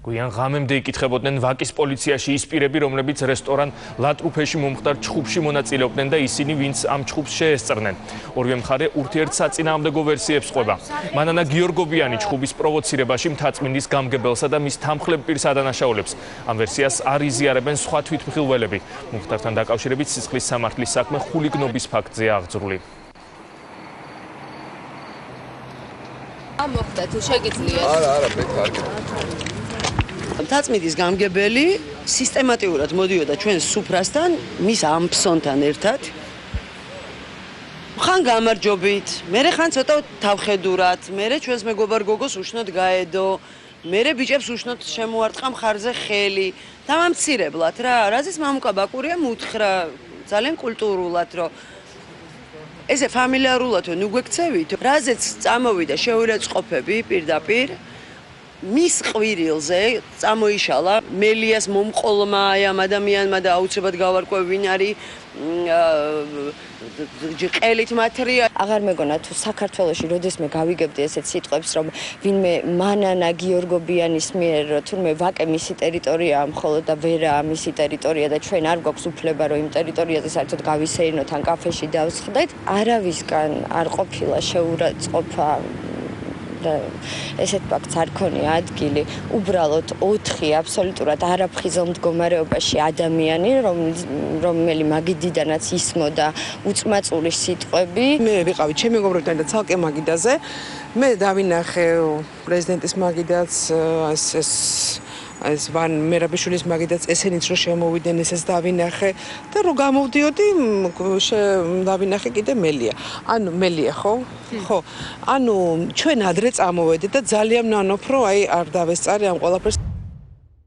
გვიან ღამემდე იკითხებოდნენ ვაკის პოლიციაში ის პირები, რომლებიც რესტორან ლატრუფეში მომხდარ ჩხუბში მონაწილეობდნენ და ისინი, ვინც ამ ჩხუბს შეესწრნენ. ორივე მხარე ურთიერთსაწინააღმდეგო ვერსიებს ყვება. მანანა გიორგობიანი ჩხუბის პროვოცირებაში მთაწმინდის გამგებელსა და მის თანმხლებ პირს ადანაშაულებს. ამ ვერსიას არ იზიარებენ სხვა თვითმხილველები. მომხდართან დაკავშირებით სისხლის სამართლის საქმე ხულიგნობის ფაქტზეა აღძრული. მოხდა თუ შეგიძლიათ? არა, მე კარგი. მთაწმინდის გამგებელი სისტემატიურად მოდიოდა ჩვენს სუფრასთან, მის ამფსონთან ერთად. ხან გამარჯობით, მერე ხან ცოტა თავხედურად, მერე ჩვენს მეგობარ გოგოს უშნოდ გაედო, მერე ბიჭებს უშნოდ შემოარტყა მხარზე ხელი. დამამცირებლად რა, რაზეც მამუკა ბაკურია მუთხრა, ძალიან კულტურულად, რომ ესე ფამილიარულად ნუ გვექცევით, რაზეც წამოვიდა შეურაცხყოფები პირდაპირ მის ყვირილზე წამოიშალა მელიას მომყოლმა აი ამ ადამიანმა და აუცილებლად გავარკვევ ვინ არის ყელით მათრია. აღარ მეგონა თუ საქართველოში როდესმე გავიგებდი ესეთ სიტყვებს, რომ ვინმე მანანა გიორგობიანის მიერ თურმე ვაკე მისი ტერიტორიაა მხოლოდ და ვერაა მისი ტერიტორია და ჩვენ არ გვაქვს უფლება რომ იმ ტერიტორიაზე საერთოდ გავისეირნოთ ან კაფეში დავსხდეთ, არავისგან არ ყოფილა შეურაცხყოფა და ესეთ ფაქტს არ ქონია ადგილი. უბრალოდ 4 აბსოლუტურად არაფხიზელ მდგომარეობაში ადამიანი, რომელი მაგიდიდანაც ისმოდა უწმაწული სიტყვები. მე ვიყავი ჩემი მეგობრებთან და ცალკე მაგიდაზე. მე დავინახე პრეზიდენტის მაგიდაც, ეს ვან მერაბიშვილის მაგიდაც, ესენიც რომ შემოვიდნენ, ესეც დავინახე და რომ გამოვდიოდი, დავინახე კიდე მელია. ანუ მელია ხო? ხო. ანუ ჩვენ ადრე წამოვედით და ძალიან ვნანობ, რომ აი არ დავესწარი ამ ყველაფერს.